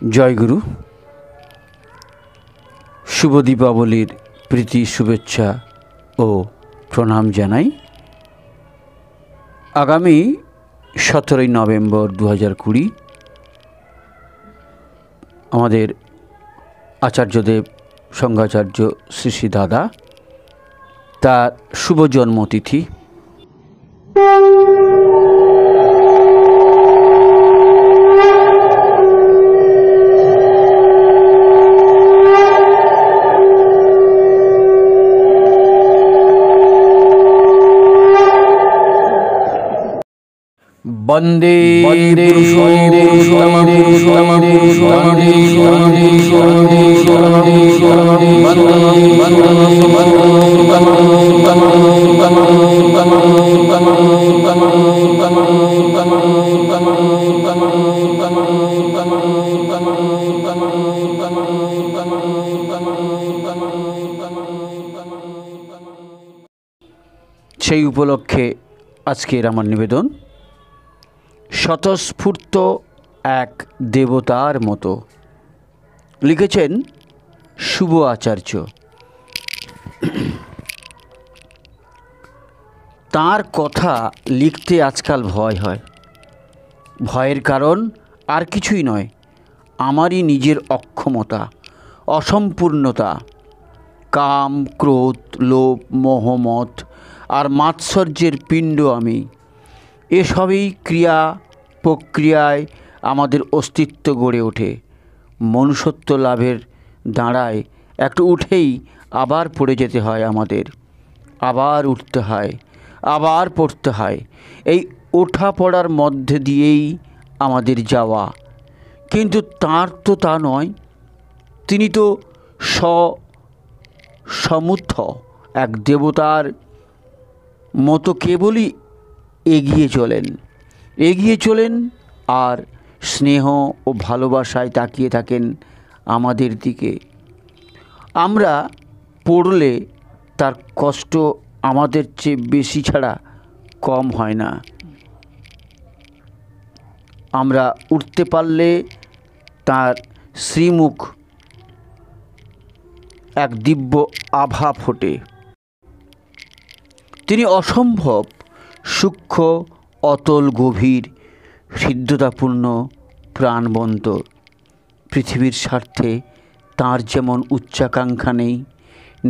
জয়গুরু। শুভ দীপাবলির প্রীতি শুভেচ্ছা ও প্রণাম জানাই। আগামী 17 নভেম্বর 2020 আমাদের আচার্যদেব সংঘাচার্য শ্রী শ্রী দাদা তার শুভ জন্মতিথি। বন্দে বন্দে সেই উপলক্ষে আজকের আমার নিবেদন স্বতঃস্ফূর্ত এক দেবতার মতো, লিখেছেন শুভ আচার্য। তার কথা লিখতে আজকাল ভয় হয়। ভয়ের কারণ আর কিছুই নয়, আমারই নিজের অক্ষমতা, অসম্পূর্ণতা। কাম, ক্রোধ, লোভ, মোহ, মদ আর মাৎসর্যের পিণ্ড আমি। এসবই ক্রিয়া প্রক্রিয়ায় আমাদের অস্তিত্ব গড়ে ওঠে। মনুষ্যত্ব লাভের দাঁড়ায় একটু উঠেই আবার পড়ে যেতে হয় আমাদের, আবার উঠতে হয়, আবার পড়তে হয়। এই ওঠা পড়ার মধ্যে দিয়েই আমাদের যাওয়া। কিন্তু তার তো তা নয়। তিনি তো সমুথ এক দেবতার মতো কেবলই এগিয়ে চলেন আর স্নেহ ও ভালোবাসায় তাকিয়ে থাকেন আমাদের দিকে। আমরা পড়লে তার কষ্ট আমাদের চেয়ে বেশি ছাড়া কম হয় না। আমরা উঠতে পারলে তার শ্রীমুখ এক দিব্য আভা ফোটে। তিনি অসম্ভব সূক্ষ্ম, অতল, গভীর, হৃদ্যতাপূর্ণ, প্রাণবন্ত। পৃথিবীর স্বার্থে তাঁর যেমন উচ্চাকাঙ্ক্ষা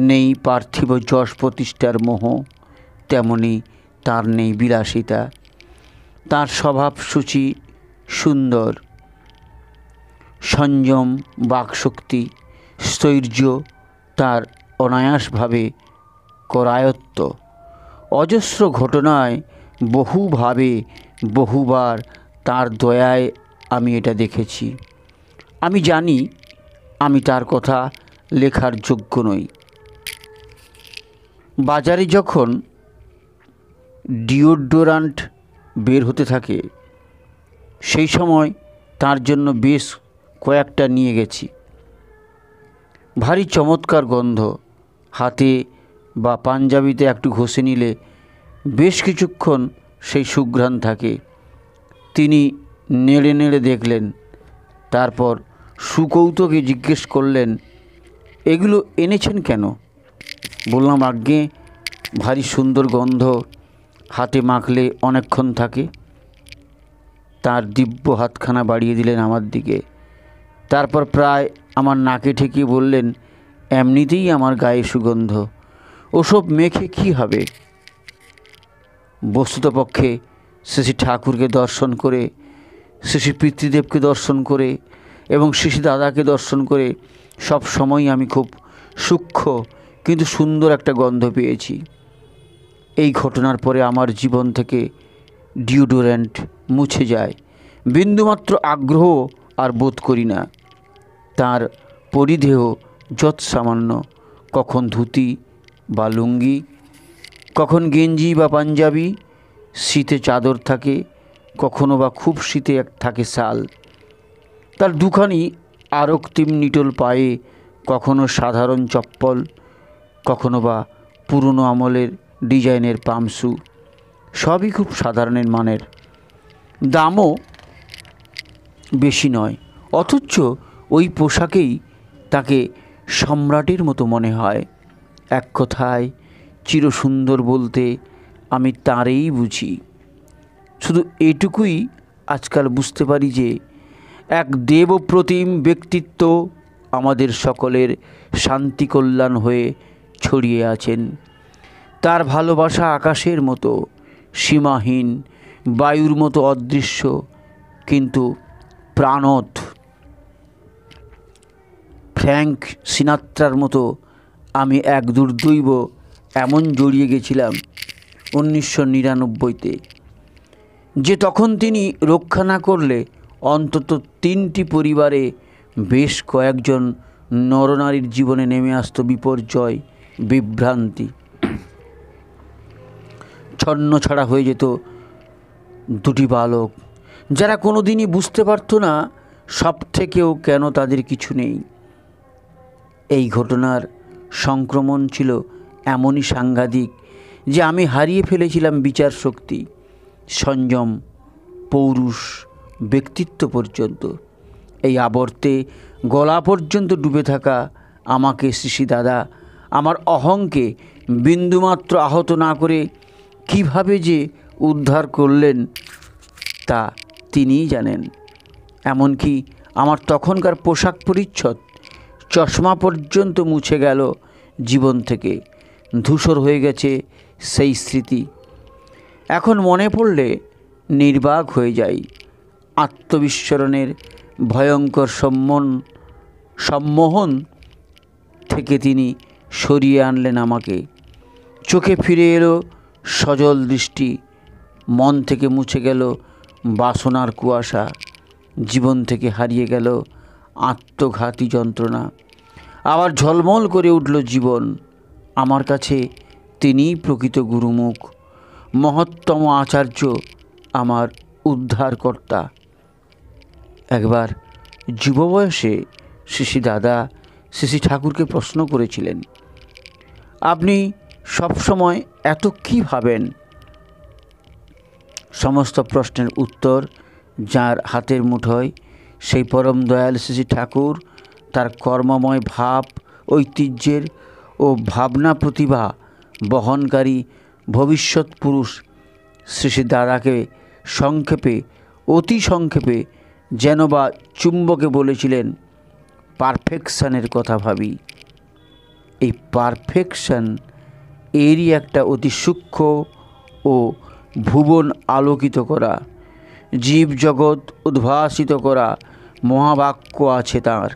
নেই পার্থিব যশ প্রতিষ্ঠার মোহ, তেমনি তার নেই বিলাসিতা। তাঁর স্বভাব শুচি, সুন্দর, সংযম, বাকশক্তি, স্থৈর্য তার অনায়াসভাবে করায়ত্ত। অজস্র ঘটনায় বহুবার তার দয়ায় আমি এটা দেখেছি। আমি জানি আমি তার কথা লেখার যোগ্য নই। বাজারে যখন ডিওডোরান্ট বের হতে থাকে, সেই সময় তার জন্য বেশ কয়েকটা নিয়ে গেছি। ভারী চমৎকার গন্ধ। হাতে বা পাঞ্জাবিতে একটু ঘষে নিলে বেশ কিছুক্ষণ সেই সুঘ্রাণ থাকে। তিনি নেড়ে নেড়ে দেখলেন, তারপর সুকৌতুকে জিজ্ঞেস করলেন, এগুলো এনেছেন কেন? বললাম, আজ্ঞে, ভারী সুন্দর গন্ধ, হাতে মাখলে অনেকক্ষণ থাকে। তার দিব্য হাতখানা বাড়িয়ে দিলেন আমার দিকে। তারপর প্রায় আমার নাকে ঠেকিয়ে বললেন, এমনিতেই আমার গায়ে সুগন্ধ, ওসব মেখে কী হবে? বস্তুতপক্ষে শ্রী ঠাকুরকে দর্শন করে, শ্রী পিতৃদেবকে দর্শন করে এবং শ্রী দাদাকে দর্শন করে সব সময় আমি খুব সূক্ষ্ম কিন্তু সুন্দর একটা গন্ধ পেয়েছি। এই ঘটনার পরে আমার জীবন থেকে ডিওডোরেন্ট মুছে যায়। বিন্দুমাত্র আগ্রহ আর বোধ করি না। তার পরিধেয় যৎ সামান্য, কখন ধুতি বা লুঙ্গি, কখন গেঞ্জি বা পাঞ্জাবি, শীতে চাদর থাকে, কখনো বা খুব শীতে থাকে শাল। তার দুখানি আরক্তিম নিটোল পায়ে কখনো সাধারণ চপ্পল, কখনো বা পুরনো আমলের ডিজাইনের পামসু, সবই খুব সাধারণের মানের। দামও বেশি নয়, অথচ ওই পোশাকেই তাকে সম্রাটের মতো মনে হয়। এক কথায় চিরসুন্দর বলতে আমি তাঁরেই বুঝি। শুধু এটুকুই আজকাল বুঝতে পারি যে এক দেবপ্রতিম ব্যক্তিত্ব আমাদের সকলের শান্তি কল্যাণ হয়ে ছড়িয়ে আছেন। তার ভালোবাসা আকাশের মতো সীমাহীন, বায়ুর মতো অদৃশ্য, কিন্তু প্রাণদ। ফ্র্যাঙ্ক সিনাত্রার মতো আমি এক দুর্দৈব এমন জড়িয়ে গেছিলাম 1999-তে, যে তখন তিনি রক্ষা না করলে অন্তত 3টি পরিবারে বেশ কয়েকজন নরনারীর জীবনে নেমে আসতো বিপর্যয়, বিভ্রান্তি। ছন্নছাড়া হয়ে যেত দুটি বালক, যারা কোনো দিনই বুঝতে পারত না সব থেকেও কেন তাদের কিছু নেই। এই ঘটনার সংক্রমণ ছিল এমনই সাংঘাতিক যে আমি হারিয়ে ফেলেছিলাম বিচার শক্তি, সংযম, পৌরুষ, ব্যক্তিত্ব পর্যন্ত। এই আবর্তে গলা পর্যন্ত ডুবে থাকা আমাকে শ্রী দাদা আমার অহংকে বিন্দুমাত্র আহত না করে কিভাবে যে উদ্ধার করলেন তা তিনিই জানেন। এমনকি আমার তখনকার পোশাক পরিচ্ছদ, চশমা পর্যন্ত মুছে গেল জীবন থেকে, ধূসর হয়ে গেছে সেই স্মৃতি। এখন মনে পড়লে নির্বাক হয়ে যাই। আত্মবিস্মরণের ভয়ঙ্কর সম্মোহন থেকে তিনি সরিয়ে আনলেন আমাকে। চোখে ফিরে এলো সজল দৃষ্টি, মন থেকে মুছে গেল বাসনার কুয়াশা, জীবন থেকে হারিয়ে গেল আত্মঘাতী যন্ত্রণা। আবার ঝলমল করে উঠল জীবন। আমার কাছে তিনিই প্রকৃত গুরুমুখ, মহত্তম আচার্য, আমার উদ্ধারকর্তা। একবার যুব বয়সে শ্রী দাদা শ্রী ঠাকুরকে প্রশ্ন করেছিলেন, আপনি সবসময় এত কী ভাবেন? সমস্ত প্রশ্নের উত্তর যার হাতের মুঠোয়, সেই পরম দয়াল শ্রী ঠাকুর তার কর্মময় ভাব, ঐতিহ্যের ও ভাবনা প্রতিভা বহনকারী ভবিষ্যৎ পুরুষ শ্রী দাদাকে সংক্ষেপে, অতি সংক্ষেপে যেন বা চুম্বকে বলেছিলেন, পারফেকশানের কথা ভাবি। এই পারফেকশান এরই একটা অতি সূক্ষ্ম ও ভুবন আলোকিত করা, জীবজগৎ উদ্ভাসিত করা মহাবাক্য আছে তার।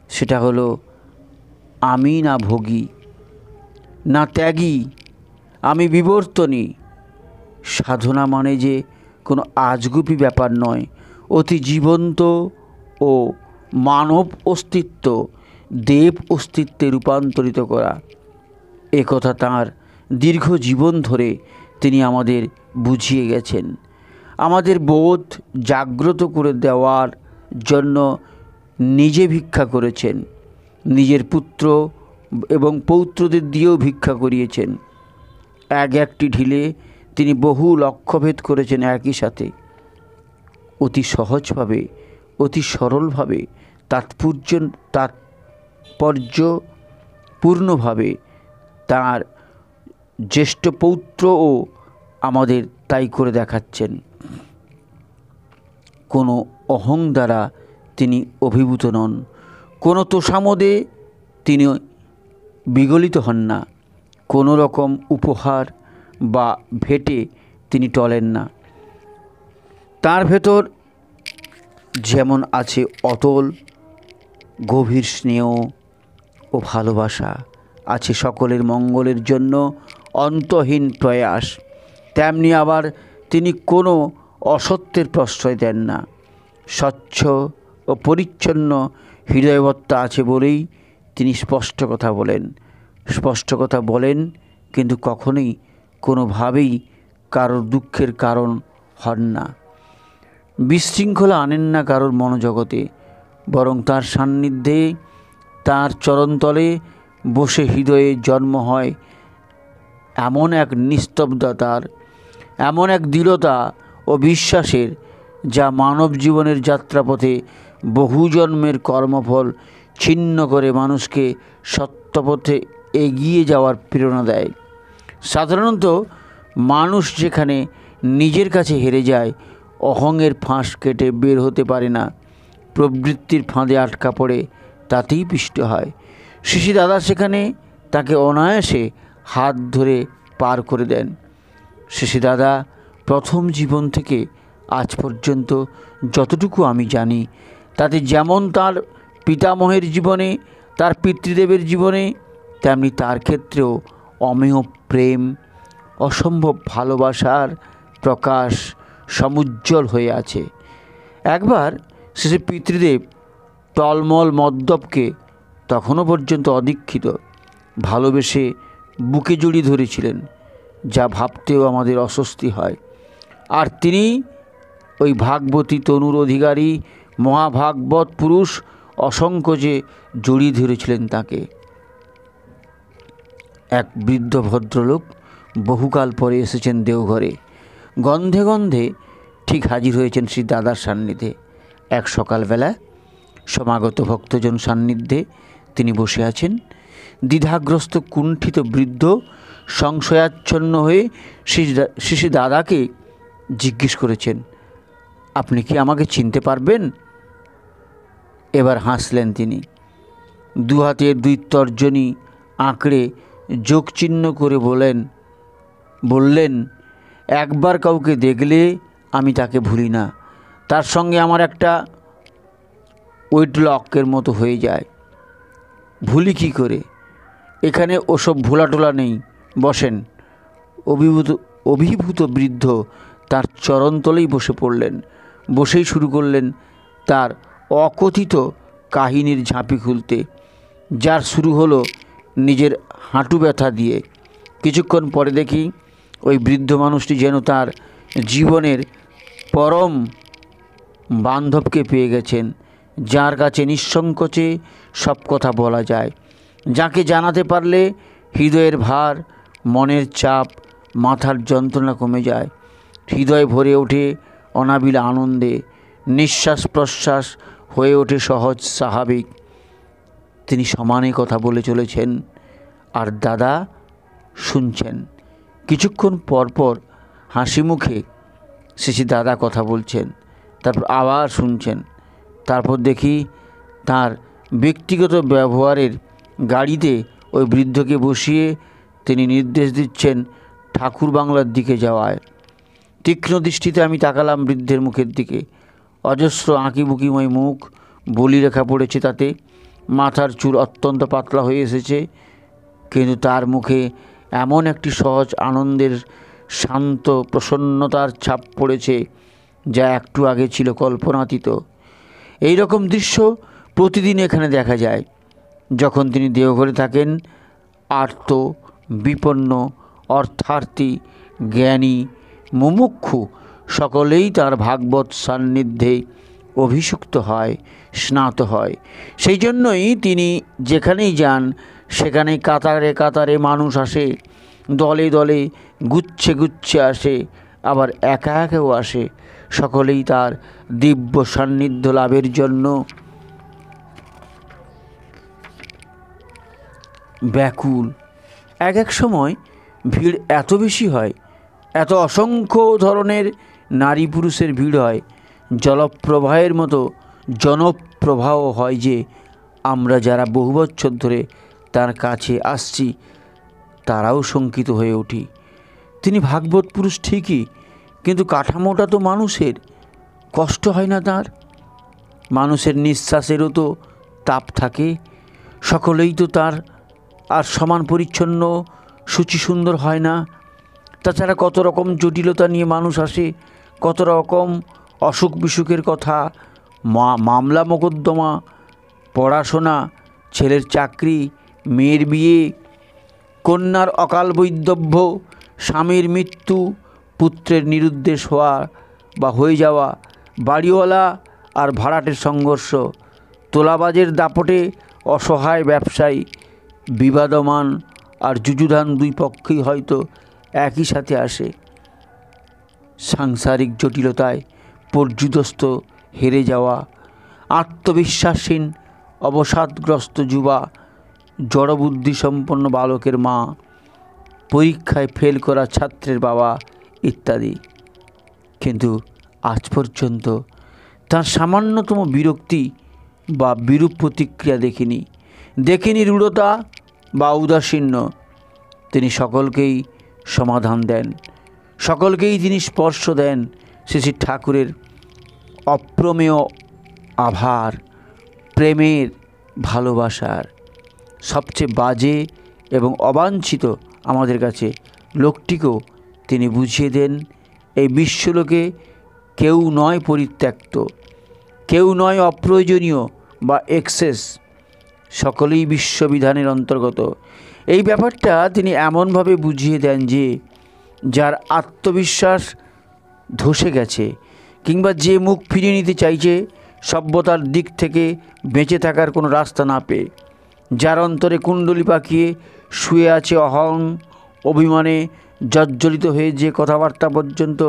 সেটা হলো, আমি না ভোগী, না ত্যাগী, আমি বিবর্তনী। সাধনা মানে যে কোনো আজগুবি ব্যাপার নয়, অতি জীবন্ত ও মানব অস্তিত্ব দেব অস্তিত্বে রূপান্তরিত করা। একথা তাঁর দীর্ঘ জীবন ধরে তিনি আমাদের বুঝিয়ে গেছেন। আমাদের বোধ জাগ্রত করে দেওয়ার জন্য নিজে ভিক্ষা করেছেন, নিজের পুত্র এবং পৌত্রদের দিয়েও ভিক্ষা করিয়েছেন। একটি ঢিলে তিনি বহু লক্ষ্যভেদ করেছেন একই সাথে। অতি সহজভাবে, অতি সরলভাবে, তাৎপর্যপূর্ণভাবে তাঁর জ্যেষ্ঠ পৌত্রও আমাদের তাই করে দেখাচ্ছেন। কোনো অহং দ্বারা তিনি অভিভূত নন, কোনো তোষামদে তিনি বিগলিত হন না, কোনো রকম উপহার বা ভেটে তিনি টলেন না। তার ভেতর যেমন আছে অতল গভীর স্নেহ ও ভালোবাসা, আছে সকলের মঙ্গলের জন্য অন্তহীন প্রয়াস, তেমনি আবার তিনি কোনো অসত্যের প্রশ্রয় দেন না। স্বচ্ছ ও পরিচ্ছন্ন হৃদয়বত্তা আছে বলেই তিনি স্পষ্ট কথা বলেন, কিন্তু কখনোই কোনোভাবেই কারোর দুঃখের কারণ হন না, বিশৃঙ্খলা আনেন না কারোর মনোজগতে, বরং তার সান্নিধ্যে, তার চরণতলে বসে হৃদয়ে জন্ম হয় এমন এক নিস্তব্ধতার, এমন এক দৃঢ়তা ও বিশ্বাসের, যা মানব জীবনের যাত্রাপথে বহু জন্মের কর্মফল ছিন্ন করে মানুষকে সত্যপথে এগিয়ে যাওয়ার প্রেরণা দেয়। সাধারণত মানুষ যেখানে নিজের কাছে হেরে যায়, অহংয়ের ফাঁস কেটে বের হতে পারে না, প্রবৃত্তির ফাঁদে আটকা পড়ে তাতেই পিষ্ট হয়। শিশি দাদা সেখানে তাকে অনায়াসে হাত ধরে পার করে দেন। শিশি দাদা প্রথম জীবন থেকে আজ পর্যন্ত যতটুকু আমি জানি, তাতে যেমন তার পিতামহের জীবনে, তার পিতৃদেবের জীবনে, তেমনি তার ক্ষেত্রেও অমেয় প্রেম, অসম্ভব ভালোবাসার প্রকাশ সমুজ্জ্বল হয়ে আছে। একবার শিশু পিতৃদেব টলমল মদ্যপকে তখনও পর্যন্ত অদীক্ষিত ভালোবেসে বুকে জড়িয়ে ধরেছিলেন, যা ভাবতেও আমাদের অস্বস্তি হয়। আর তিনি ওই ভাগবতী তনুর অধিকারী মহাভাগবত পুরুষ অসংখ্য যে জড়িয়ে ধরেছিলেন তাকে। এক বৃদ্ধ ভদ্রলোক বহুকাল পরে এসেছেন দেওঘরে। গন্ধে গন্ধে ঠিক হাজির হয়েছেন শ্রী দাদার সান্নিধ্যে। এক সকালবেলা সমাগত ভক্তজন সান্নিধ্যে তিনি বসে আছেন। দ্বিধাগ্রস্ত কুণ্ঠিত বৃদ্ধ সংশয়াচ্ছন্ন হয়ে শ্রী দাদাকে জিজ্ঞেস করেছেন, আপনি কি আমাকে চিনতে পারবেন? এবার হাসলেন তিনি। দু হাতের দুই তর্জনী আঁকড়ে যোগচিহ্ন করে বললেন, একবার কাউকে দেখলে আমি তাকে ভুলি না, তার সঙ্গে আমার একটা ওয়েটলকের মতো হয়ে যায়। ভুলি কী করে? এখানে ওসব ভোলাটোলা নেই, বসেন। অভিভূত বৃদ্ধ তার চরণতলেই বসে পড়লেন। বসেই শুরু করলেন তার অকথিত কাহিনীর ঝাঁপি খুলতে, যার শুরু হলো নিজের হাঁটু ব্যথা দিয়ে। কিছুক্ষণ পরে দেখি ওই বৃদ্ধ মানুষটি যেন তার জীবনের পরম বান্ধবকে পেয়ে গেছেন, যার কাছে নিঃসংকোচে সব কথা বলা যায়, যাকে জানাতে পারলে হৃদয়ের ভার, মনের চাপ, মাথার যন্ত্রণা কমে যায়, হৃদয় ভরে ওঠে অনাবিল আনন্দে, নিঃশ্বাস প্রশ্বাস হয়ে ওঠে সহজ স্বাভাবিক। তিনি সমানে কথা বলে চলেছেন আর দাদা শুনছেন। কিছুক্ষণ পরপর হাসি মুখে শ্রী দাদা কথা বলছেন, তারপর আবার শুনছেন। তারপর দেখি তার ব্যক্তিগত ব্যবহারের গাড়িতে ওই বৃদ্ধকে বসিয়ে তিনি নির্দেশ দিচ্ছেন ঠাকুর বাংলার দিকে যাওয়ায়। তীক্ষ্ণ দৃষ্টিতে আমি তাকালাম বৃদ্ধের মুখের দিকে। অজস্র আঁকিবুকিময় মুখ, বলিরেখা পড়েছে তাতে, মাথার চুল অত্যন্ত পাতলা হয়ে এসেছে, কিন্তু তার মুখে এমন একটি সহজ আনন্দের, শান্ত প্রসন্নতার ছাপ পড়েছে যা একটু আগে ছিল কল্পনাতীত। এই রকম দৃশ্য প্রতিদিন এখানে দেখা যায় যখন তিনি দেওঘরে থাকেন। আর্ত, বিপন্ন, অর্থার্থী, জ্ঞানী, মুমুক্ষু সকলেই তার ভাগবত সান্নিধ্যে অভিষিক্ত হয়, স্নাত হয়। সেই জন্যই তিনি যেখানেই যান সেখানেই কাতারে কাতারে মানুষ আসে, দলে দলে, গুচ্ছে গুচ্ছে আসে, আবার একা একাও আসে। সকলেই তার দিব্য সান্নিধ্য লাভের জন্য ব্যাকুল। এক এক সময় ভিড় এত বেশি হয়, এত অসংখ্য ধরনের নারী পুরুষের ভিড় হয়, জলপ্রবাহের মতো জনপ্রবাহ হয় যে আমরা যারা বহু বছর ধরে তার কাছে আসছি তারাও শঙ্কিত হয়ে উঠি। তিনি ভাগবত পুরুষ ঠিকই, কিন্তু কাঠামোটা তো মানুষের, কষ্ট হয় না তার? মানুষের নিঃশ্বাসেরও তো তাপ থাকে। সকলেই তো তার আর সমান পরিচ্ছন্ন, সূচি সুন্দর হয় না। তাছাড়া কত রকম জটিলতা নিয়ে মানুষ আসে, কত রকম অসুখ বিসুখের কথা, মামলা মোকদ্দমা, পড়াশোনা, ছেলের চাকরি, মেয়ের বিয়ে, কন্যার অকাল বৈধব্য, স্বামীর মৃত্যু, পুত্রের নিরুদ্দেশ হওয়া বা হয়ে যাওয়া, বাড়িওয়ালা আর ভাড়াটের সংঘর্ষ, তোলাবাজের দাপটে অসহায় ব্যবসায়ী, বিবাদমান আর যুযুধান দুই পক্ষই হয়তো একই সাথে আসে। সাংসারিক জটিলতায় পর্যুদস্ত হেরে যাওয়া আত্মবিশ্বাসহীন অবসাদগ্রস্ত যুবা, জড়বুদ্ধিসম্পন্ন বালকের মা, পরীক্ষায় ফেল করা ছাত্রের বাবা ইত্যাদি। কিন্তু আজ পর্যন্ত তার সামান্যতম বিরক্তি বা বিরূপ প্রতিক্রিয়া দেখিনি রূঢ়তা বা উদাসীন্য। তিনি সকলকেই সমাধান দেন, সকলকেই তিনি স্পর্শ দেন শ্রী ঠাকুরের অপ্রমেয় আভার, প্রেমের, ভালোবাসার। সবচেয়ে বাজে এবং অবাঞ্ছিত আমাদের কাছে লোকটিকেও তিনি বুঝিয়ে দেন এই বিশ্বলোকে কেউ নয় পরিত্যক্ত, কেউ নয় অপ্রয়োজনীয় বা এক্সেস, সকলেই বিশ্ববিধানের অন্তর্গত। এই ব্যাপারটা তিনি এমনভাবে বুঝিয়ে দেন যে যার আত্মবিশ্বাস ধসে গেছে কিংবা যে মুখ ফিরিয়ে নিতে চাইছে সভ্যতার দিক থেকে বেঁচে থাকার কোনো রাস্তা না পেয়ে, যার অন্তরে কুণ্ডলী পাকিয়ে শুয়ে আছে অহং অভিমানে জর্জরিত হয়ে যে কথাবার্তা পর্যন্ত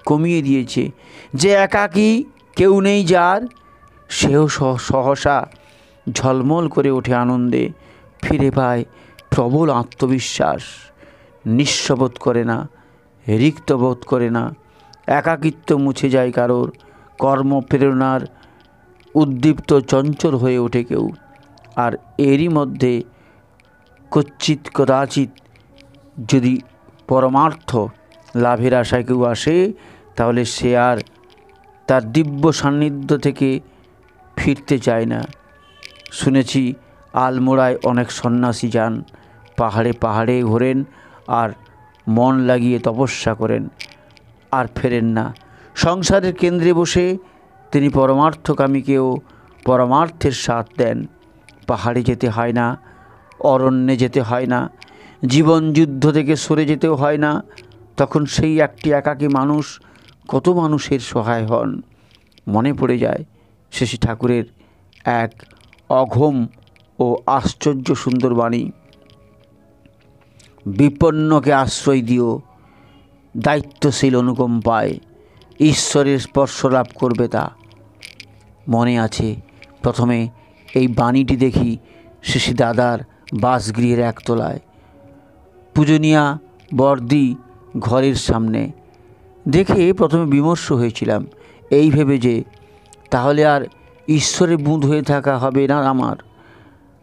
কমিয়ে দিয়েছে, যে একাকী কেউ নেই যার, সেও সহসা ঝলমল করে ওঠে আনন্দে, ফিরে পায় প্রবল আত্মবিশ্বাস, নিঃস্ববোধ করে না, রিক্ত বোধ করে না, একাকিত্ব মুছে যায় কারোর, কর্মপ্রেরণার উদ্দীপ্ত চঞ্চল হয়ে ওঠে কেউ। আর এরই মধ্যে কদাচিৎ যদি পরমার্থ লাভের আশায় কেউ আসে, তাহলে সে আর তার দিব্য সান্নিধ্য থেকে ফিরতে চায় না। শুনেছি আলমোড়ায় অনেক সন্ন্যাসী যান, পাহাড়ে ঘোরেন আর মন লাগিয়ে তপস্যা করেন, আর ফেরেন না। সংসারের কেন্দ্রে বসে তিনি পরমার্থকামীকেও পরমার্থের স্বাদ দেন। পাহাড়ে যেতে হয় না, অরণ্যে যেতে হয় না, জীবন যুদ্ধ থেকে সরে যেতেও হয় না। তখন সেই একটি একাকী মানুষ কত মানুষের সহায় হন। মনে পড়ে যায় শ্রী ঠাকুরের এক অঘোম ও আশ্চর্য সুন্দর বাণী, বিপন্নকে আশ্রয় দিও, দায়িত্বশীল অনুকম্পায় ঈশ্বরের স্পর্শ লাভ করবে তা। মনে আছে প্রথমে এই বাণীটি দেখি শ্রী দাদার বাসগৃহের একতলায়, পূজনীয়া বর্দি ঘরের সামনে। দেখে প্রথমে বিমর্ষ হয়েছিলাম, এই ভেবে যে তাহলে আর ঈশ্বরের বুঁদ হয়ে থাকা হবে না আমার।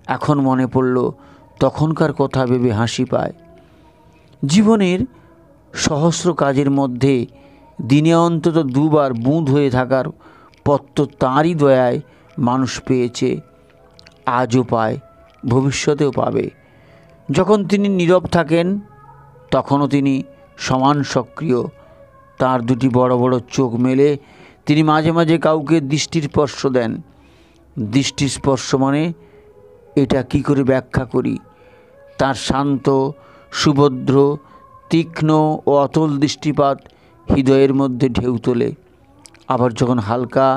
এখন মনে পড়ল তখনকার কথা ভেবে হাসি পায়। জীবনের সহস্র কাজের মধ্যে দিনে অন্তত দুবার বুঁদ হয়ে থাকার পথ তো তাঁরই দয়ায় মানুষ পেয়েছে, আজও পায়, ভবিষ্যতেও পাবে। যখন তিনি নীরব থাকেন তখনও তিনি সমান সক্রিয়। তার দুটি বড় বড় চোখ মেলে তিনি মাঝে মাঝে কাউকে দৃষ্টির স্পর্শ দেন। দৃষ্টির স্পর্শ মানে এটা কি করে ব্যাখ্যা করি? তার শান্ত, সুভদ্র, তীক্ষ্ণ ও অতল দৃষ্টিপাত হৃদয়ের মধ্যে ঢেউ তোলে। আবার যখন হালকা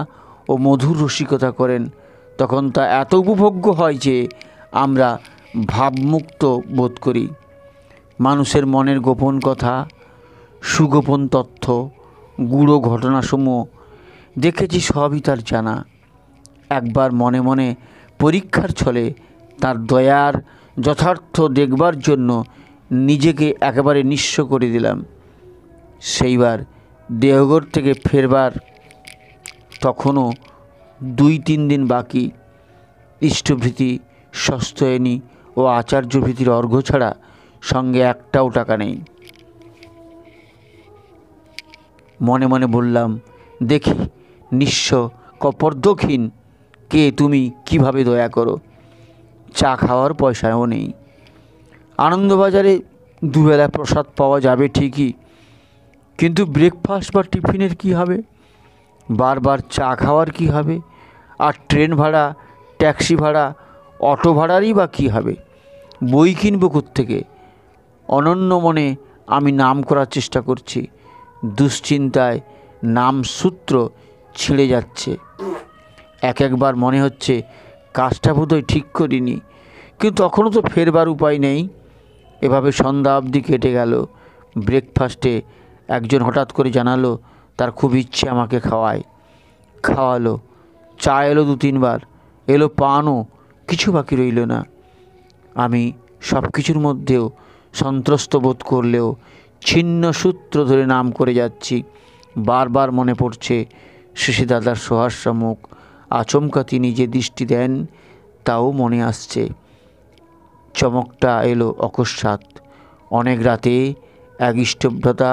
ও মধুর রসিকতা করেন তখন তা এত উপভোগ্য হয় যে আমরা ভাবমুক্ত বোধ করি। মানুষের মনের গোপন কথা, সুগোপন তথ্য, গূঢ় ঘটনাসমূহ দেখেছি সবই তার জানা। একবার মনে মনে পরীক্ষার ছলে তার দয়ার যথার্থ দেখবার জন্য নিজেকে একেবারে নিঃস্ব করে দিলাম। সেইবার দেওঘর থেকে ফেরবার তখনও 2-3 দিন বাকি। ইষ্টভৃতি, স্বস্ত্যয়নী ও আচার্যভৃতির অর্ঘ্য ছাড়া সঙ্গে একটাও টাকা নেই। মনে মনে বললাম, দেখি নিঃস্ব কপর্দকহীন কে তুমি, কিভাবে দয়া করো। চা খাওয়ার পয়সাও নেই। আনন্দবাজারে দুবেলা প্রসাদ পাওয়া যাবে ঠিকই, কিন্তু ব্রেকফাস্ট বা টিফিনের কি হবে? বারবার চা খাওয়ার কি হবে? আর ট্রেন ভাড়া, ট্যাক্সি ভাড়া, অটো ভাড়ারই বা কী হবে? বই কিনব কোত্থেকে? অনন্য মনে আমি নাম করার চেষ্টা করছি। দুশ্চিন্তায় নাম সূত্র ছিঁড়ে যাচ্ছে। একবার মনে হচ্ছে কাজটা বোধহয় ঠিক করিনি, কিন্তু তখনও তো ফেরবার উপায় নেই। এভাবে সন্ধ্যা অবধি কেটে গেল। ব্রেকফাস্টে একজন হঠাৎ করে জানালো তার খুব ইচ্ছে আমাকে খাওয়ালো। চা এলো 2-3 বার, এলো পানও, কিছু বাকি রইল না। আমি সব কিছুর মধ্যেও সন্ত্রস্ত বোধ করলেও ছিন্ন সূত্র ধরে নাম করে যাচ্ছি। বারবার মনে পড়ছে শিশিদাদার সহস্র মুখ, আচমকা তিনি যে দৃষ্টি দেন তাও মনে আসছে। চমকটা এলো অকস্মাৎ। অনেক রাতে এক ইষ্টভ্রাতা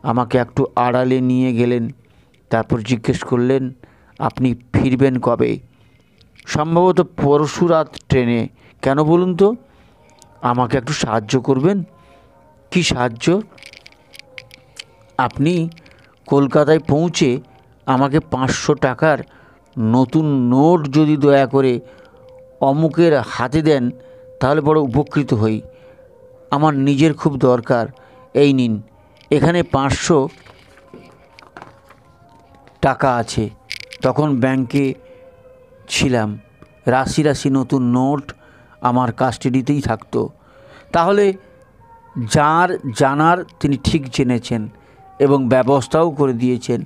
আমাকে একটু আড়ালে নিয়ে গেলেন, তারপর জিজ্ঞেস করলেন, আপনি ফিরবেন কবে? সম্ভবত পরশু রাত ট্রেনে। কেন বলুন তো? আমাকে একটু সাহায্য করবেন। কি সাহায্য? আপনি কলকাতায় পৌঁছে আমাকে 500 টাকার নতুন নোট যদি দয়া করে অমুকের হাতে দেন তাহলে বড় উপকৃত হই। আমার নিজের খুব দরকার। এই নিন, এখানে 500 টাকা আছে। তখন ব্যাংকে ছিলাম, রাশি রাশি নতুন নোট আমার কাস্টাডিতেই থাকতো। তাহলে যার জানার তিনি ঠিক জেনেছেন এবং ব্যবস্থাও করে দিয়েছেন,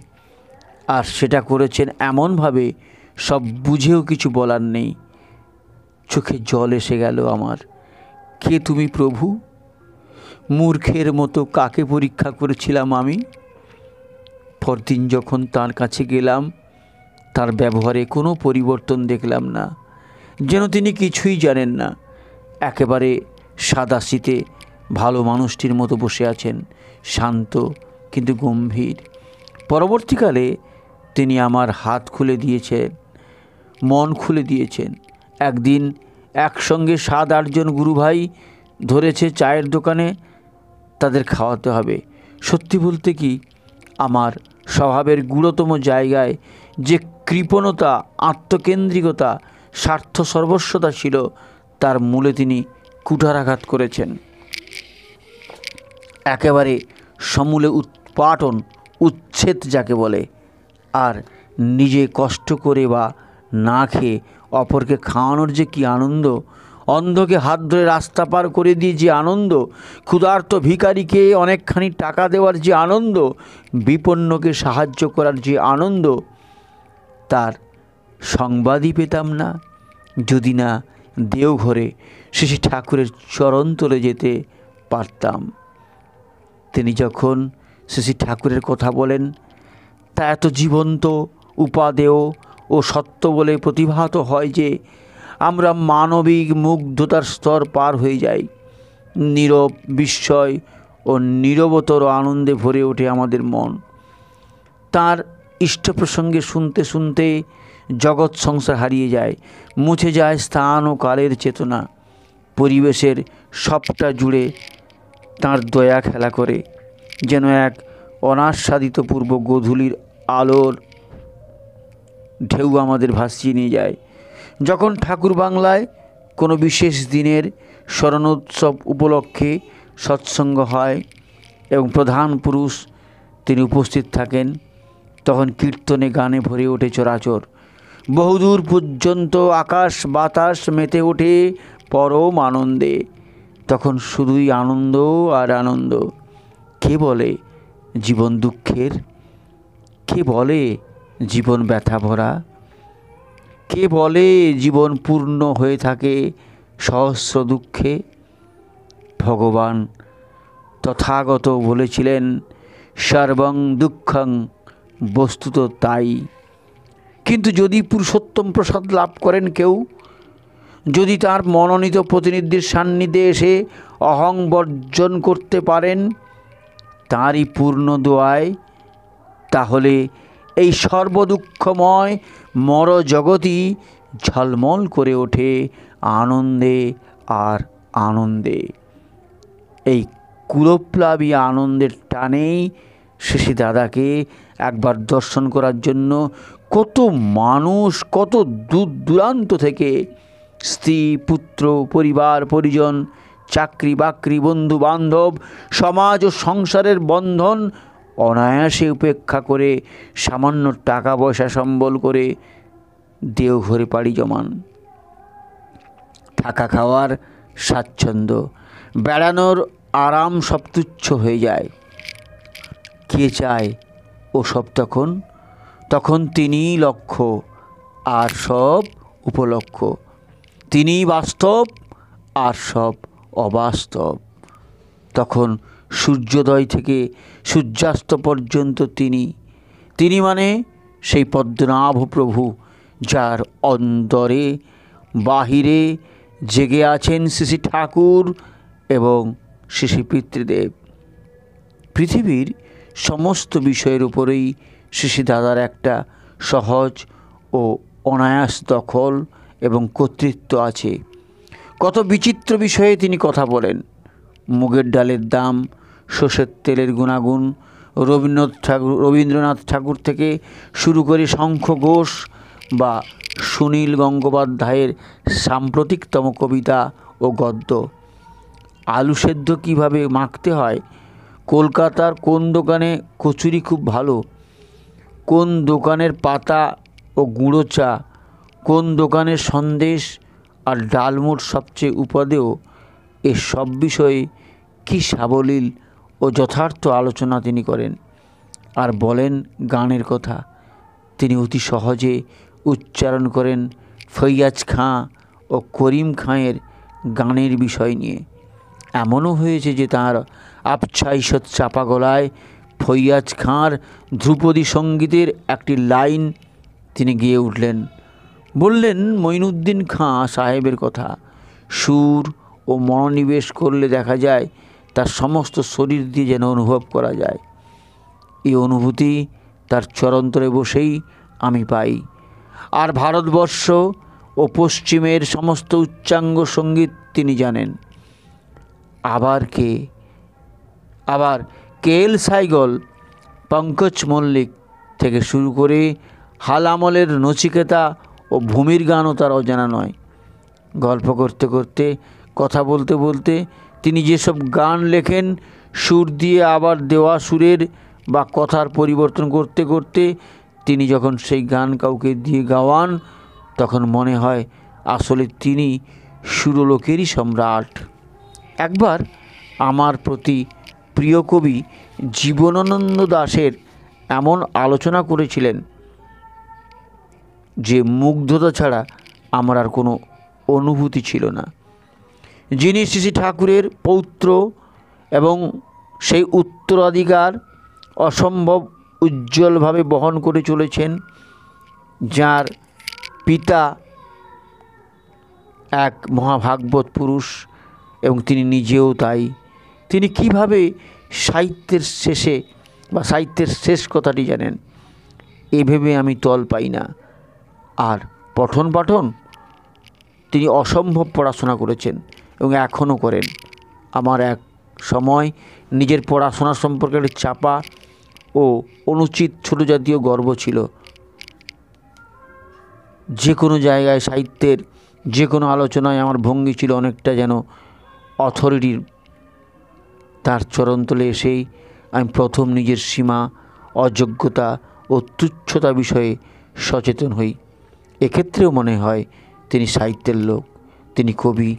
আর সেটা করেছেন এমনভাবে সব বুঝেও কিছু বলার নেই। চোখে জল এসে গেল আমার। কে তুমি প্রভু? মূর্খের মতো কাকে পরীক্ষা করেছিলাম আমি? পরদিন যখন তার কাছে গেলাম, তার ব্যবহারে কোনো পরিবর্তন দেখলাম না, যেন তিনি কিছুই জানেন না। একেবারে সাদাসিতে ভালো মানুষটির মতো বসে আছেন, শান্ত কিন্তু গম্ভীর। পরবর্তীকালে তিনি আমার হাত খুলে দিয়েছেন, মন খুলে দিয়েছেন। একদিন একসঙ্গে 7-8 জন গুরুভাই ধরেছে চায়ের দোকানে, তাদের খাওয়াতে হবে। সত্যি বলতে কি, আমার স্বভাবের গূঢ়তম জায়গায় যে কৃপণতা, আত্মকেন্দ্রিকতা, স্বার্থ সর্বস্বতা ছিল, তার মূলে তিনি কুঠারাঘাত করেছেন। একেবারে সমূলে উৎপাটন, উচ্ছেদ যাকে বলে। আর নিজে কষ্ট করে বা না খেয়ে অপরকে খাওয়ানোর যে কী আনন্দ, অন্ধকে হাত ধরে রাস্তা পার করে দিয়ে যে আনন্দ, ক্ষুধার্ত ভিখারিকে অনেকখানি টাকা দেওয়ার যে আনন্দ, বিপন্নকে সাহায্য করার যে আনন্দ, তার সংবাদই পেতাম না যদি না দেওঘরে শ্রী ঠাকুরের চরণ তলে যেতে পারতাম। তিনি যখন শ্রী ঠাকুরের কথা বলেন, তা এত জীবন্ত, উপাদেয় ও সত্য বলে প্রতিভাত হয় যে আমরা মানবিক মুগ্ধতার স্তর পার হয়ে যাই। নীরব বিস্ময় ও নীরবতর আনন্দে ভরে ওঠে আমাদের মন। তার ইষ্ট প্রসঙ্গে শুনতে শুনতে জগৎ সংসার হারিয়ে যায়, মুছে যায় স্থান ও কালের চেতনা। পরিবেশের সবটা জুড়ে তাঁর দয়া খেলা করে, যেন এক অনাস্বাদিত পূর্ব গোধূলির আলোর ঢেউ আমাদের ভাসিয়ে নিয়ে যায়। যখন ঠাকুর বাংলায় কোনো বিশেষ দিনের স্মরণোৎসব উপলক্ষে সৎসঙ্গ হয় এবং প্রধান পুরুষ তিনি উপস্থিত থাকেন, তখন কীর্তনে গানে ভরে ওঠে চরাচর। বহুদূর পর্যন্ত আকাশ বাতাস মেতে ওঠে পরম আনন্দে। তখন শুধুই আনন্দ আর আনন্দ। কে বলে জীবন দুঃখের? কে বলে জীবন ব্যথা ভরা? কে বলে জীবন পূর্ণ হয়ে থাকে সহস্র দুঃখে? ভগবান তথাগত বলেছিলেন, সর্বং দুঃখং, বস্তুত তাই। কিন্তু যদি পুরুষোত্তম প্রসাদ লাভ করেন কেউ, যদি তার মনোনীত প্রতিনিধির সান্নিধ্যে এসে অহং বর্জন করতে পারেন তাঁরই পূর্ণ দোয়ায়, তাহলে এই সর্বদুঃখময় মর জগৎই ঝলমল করে ওঠে আনন্দে আর আনন্দে। এই কুলপ্লাবী আনন্দের টানেই শ্রী দাদাকে একবার দর্শন করার জন্য কত মানুষ, কত দূর দূরান্ত থেকে স্ত্রী, পুত্র, পরিবার পরিজন, চাকরি বাকরি, বন্ধু বান্ধব, সমাজ ও সংসারের বন্ধন অনায়াসে উপেক্ষা করে সামান্য টাকা পয়সা সম্বল করে দেওঘরে পাড়ি জমান। থাকা খাওয়ার স্বাচ্ছন্দ্য, বেড়ানোর আরাম সব তুচ্ছ হয়ে যায়। কে চায় ও সব? তখন তিনিই লক্ষ্য আর সব উপলক্ষ। তিনিই বাস্তব আর সব অবাস্তব। তখন সূর্যোদয় থেকে সূর্যাস্ত পর্যন্ত তিনি মানে সেই পদ্মনাভ প্রভু, যার অন্তরে বাহিরে জেগে আছেন শ্রী শ্রী ঠাকুর এবং শ্রী শ্রী পিতৃদেব। পৃথিবীর সমস্ত বিষয়ের উপরেই শ্রী শ্রী দাদার একটা সহজ ও অনায়াস দখল এবং কর্তৃত্ব আছে। কত বিচিত্র বিষয়ে তিনি কথা বলেন। মুগের ডালের দাম, সর্ষের তেলের গুণাগুণ, রবীন্দ্রনাথ ঠাকুর থেকে শুরু করে শঙ্খ ঘোষ বা সুনীল গঙ্গোপাধ্যায়ের সাম্প্রতিকতম কবিতা ও গদ্য। আলু সেদ্ধ কীভাবে মাখতে হয়, কলকাতার কোন দোকানে কচুরি খুব ভালো, কোন দোকানের পাতা ও গুঁড়ো চা, কোন দোকানের সন্দেশ আর ডালমুট সবচেয়ে উপাদেয়, এসব বিষয়ে কী সাবলীল ও যথার্থ আলোচনা তিনি করেন। আর বলেন গানের কথা। তিনি অতি সহজে উচ্চারণ করেন ফৈয়াজ খাঁ ও করিম খাঁয়ের গানের বিষয় নিয়ে। এমনও হয়েছে যে তাঁর আবছা ঈষৎ চাপা গলায় ফৈয়াজ খাঁর ধ্রুপদী সঙ্গীতের একটি লাইন তিনি গেয়ে উঠলেন। বললেন মঈনুদ্দিন খাঁ সাহেবের কথা। সুর ও মনোনিবেশ করলে দেখা যায় তার সমস্ত শরীর দিয়ে যেন অনুভব করা যায়। এই অনুভূতি তার চরন্তরে বসেই আমি পাই। আর ভারতবর্ষ ও পশ্চিমের সমস্ত উচ্চাঙ্গ সঙ্গীত তিনি জানেন। আবার কে.এল. সাইগল, পঙ্কজ মল্লিক থেকে শুরু করে হাল আমলের নচিকেতা ও ভূমির গানও তার অজানা নয়। গল্প করতে করতে, কথা বলতে বলতে তিনি যেসব গান লেখেন, সুর দিয়ে আবার দেওয়া সুরের বা কথার পরিবর্তন করতে করতে তিনি যখন সেই গান কাউকে দিয়ে গাওয়ান, তখন মনে হয় আসলে তিনি সুরলোকেরই সম্রাট। একবার আমার প্রতি প্রিয় কবি জীবনানন্দ দাশের এমন আলোচনা করেছিলেন যে মুগ্ধতা ছাড়া আমার আর কোনো অনুভূতি ছিল না। যিনি শ্রী শ্রী ঠাকুরের পৌত্র এবং সেই উত্তরাধিকার অসম্ভব উজ্জ্বলভাবে বহন করে চলেছেন, যার পিতা এক মহাভাগবত পুরুষ এবং তিনি নিজেও তাই। তিনি কিভাবে সাহিত্যের শেষ কথাটি জানেন, এ ভেবে আমি তল পাই না। আর পঠন পাঠন তিনি অসম্ভব পড়াশোনা করেছেন এবং এখনও করেন। আমার এক সময় নিজের পড়াশোনা সম্পর্কে একটি চাপা ও অনুচিত ছোট জাতীয় গর্ব ছিল। যে কোনো জায়গায় সাহিত্যের যে কোনো আলোচনায় আমার ভঙ্গি ছিল অনেকটা যেন অথরিটির। তার চরণতলে এসেই আমি প্রথম নিজের সীমা, অযোগ্যতা ও তুচ্ছতা বিষয়ে সচেতন হই। এক্ষেত্রেও মনে হয় তিনি সাহিত্যের লোক, তিনি কবি,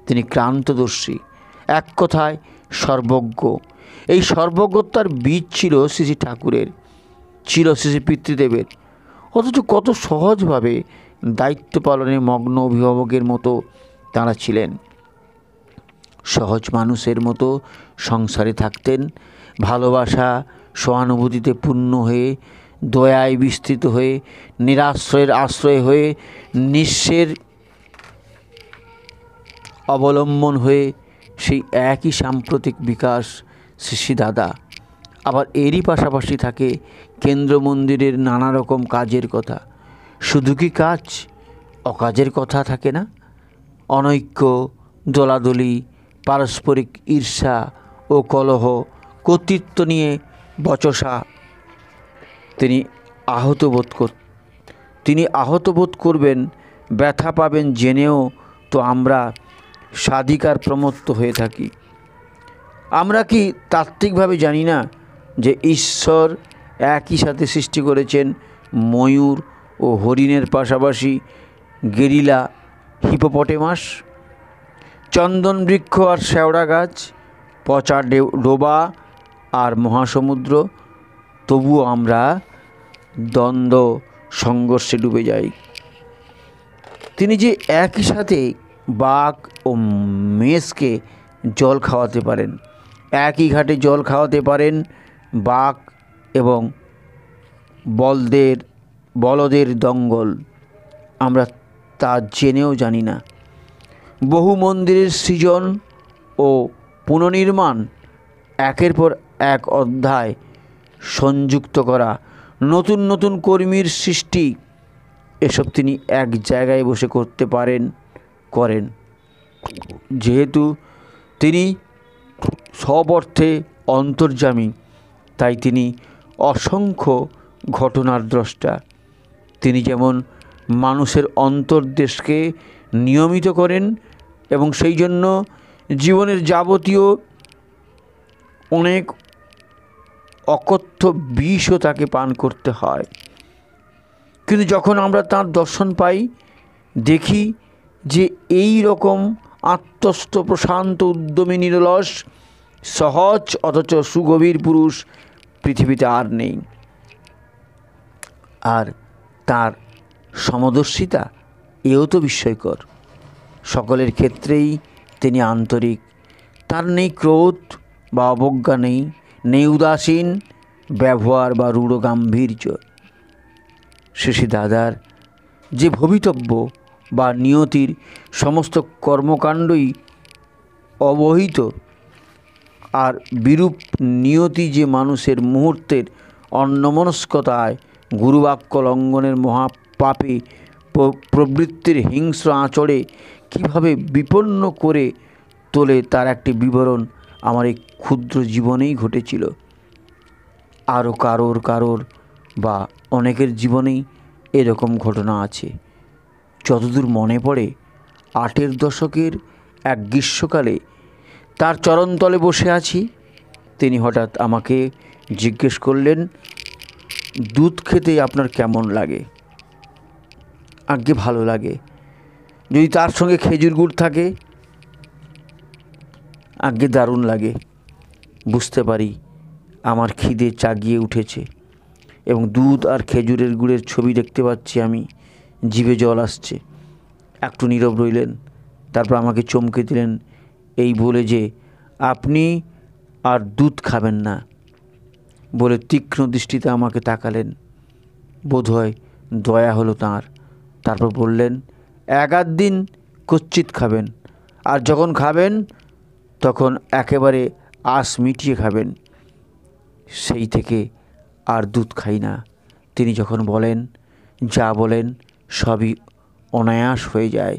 তিনি ক্রান্তদর্শী, এক কথায় সর্বজ্ঞ। এই সর্বজ্ঞতার বীজ ছিল শ্রী শ্রী ঠাকুরের, ছিল শ্রী শ্রী পিতৃদেবের। অথচ কত সহজভাবে দায়িত্ব পালনে মগ্ন অভিভাবকের মতো তাঁরা ছিলেন। সহজ মানুষের মতো সংসারে থাকতেন, ভালোবাসা সহানুভূতিতে পূর্ণ হয়ে, দয়ায় বিস্তৃত হয়ে, নিরাশ্রয়ের আশ্রয় হয়ে, নিঃস্বের অবলম্বন হয়ে। সেই একই সাম্প্রতিক বিকাশ শ্রী শ্রী দাদা। আবার এরই পাশাপাশি থাকে কেন্দ্র মন্দিরের নানা রকম কাজের কথা। শুধু কি কাজ, অকাজের কথা থাকে না? অনৈক্য, দলাদলি, পারস্পরিক ঈর্ষা ও কলহ, কর্তৃত্ব নিয়ে বচসা। তিনি আহত বোধ করবেন, ব্যথা পাবেন জেনেও তো আমরা স্বাধিকার প্রমত্ত হয়ে থাকি। আমরা কি তাত্ত্বিকভাবে জানি না যে ঈশ্বর একই সাথে সৃষ্টি করেছেন ময়ূর ও হরিণের পাশাপাশি গেরিলা, হিপোপটেমাস, চন্দন বৃক্ষ আর শেওড়া গাছ, পচা ডোবা আর মহাসমুদ্র? তবুও আমরা দ্বন্দ্ব সংঘর্ষে ডুবে যাই। তিনি যে একই সাথে বাঘ ও মেষকে জল খাওয়াতে পারেন, একই ঘাটে জল খাওয়াতে পারেন বাঘ এবং বলদের দঙ্গল, আমরা তা জেনেও জানি না। বহু মন্দিরের সৃজন ও পুনর্নির্মাণ, একের পর এক অধ্যায় সংযুক্ত করা, নতুন নতুন কর্মীর সৃষ্টি, এসব তিনি এক জায়গায় বসে করতে করেন। যেহেতু তিনি সব অর্থে অন্তর্যামী, তাই তিনি অসংখ্য ঘটনার দ্রষ্টা। তিনি যেমন মানুষের অন্তর্দেশকে নিয়মিত করেন এবং সেই জন্য জীবনের যাবতীয় অনেক অকথ্য বিষও তাকে পান করতে হয়। কিন্তু যখন আমরা তাঁর দর্শন পাই, দেখি যে এই রকম আত্মস্থ প্রশান্ত উদ্যমী নিরলস সহজ অথচ সুগভীর পুরুষ পৃথিবীতে আর নেই। আর তার সমদর্শিতা এও তো বিস্ময়কর। সকলের ক্ষেত্রেই তিনি আন্তরিক, তার নেই ক্রোধ বা অবজ্ঞা, নেই উদাসীন ব্যবহার বা রূঢ় গাম্ভীর্য। শ্রী দাদার যে ভবিতব্য বা নিয়তির সমস্ত কর্মকাণ্ডই অবহিত, আর বিরূপ নিয়তি যে মানুষের মুহূর্তের অন্যমনস্কতায় গুরুবাক্য লঙ্ঘনের মহাপাপে প্রবৃত্তির হিংস্র আঁচড়ে কীভাবে বিপন্ন করে তোলে, তার একটি বিবরণ আমার এই ক্ষুদ্র জীবনেই ঘটেছিল। আরও কারোর বা অনেকের জীবনেই এরকম ঘটনা আছে। যতদূর মনে পড়ে, ৮এর দশকের এক গ্রীষ্মকালে তার চরণতলে বসে আছি। তিনি হঠাৎ আমাকে জিজ্ঞেস করলেন, দুধ খেতে আপনার কেমন লাগে? আজ্ঞে ভালো লাগে, যদি তার সঙ্গে খেজুর গুড় থাকে। আজ্ঞে দারুণ লাগে। বুঝতে পারি আমার খিদে জাগিয়ে উঠেছে এবং দুধ আর খেজুরের গুড়ের ছবি দেখতে পাচ্ছি আমি, জিভে জল আসছে। একটু নীরব রইলেন, তারপর আমাকে চমকে দিলেন এই বলে যে, আপনি আর দুধ খাবেন না। বলে তীক্ষ্ণ দৃষ্টিতে আমাকে তাকালেন। বোধহয় দয়া হলো তাঁর। তারপর বললেন, ১-৮ দিন কচ্চিৎ খাবেন, আর যখন খাবেন তখন একেবারে আশ মিটিয়ে খাবেন। সেই থেকে আর দুধ খাই না। তিনি যখন বলেন, যা বলেন সবই অনায়াস হয়ে যায়।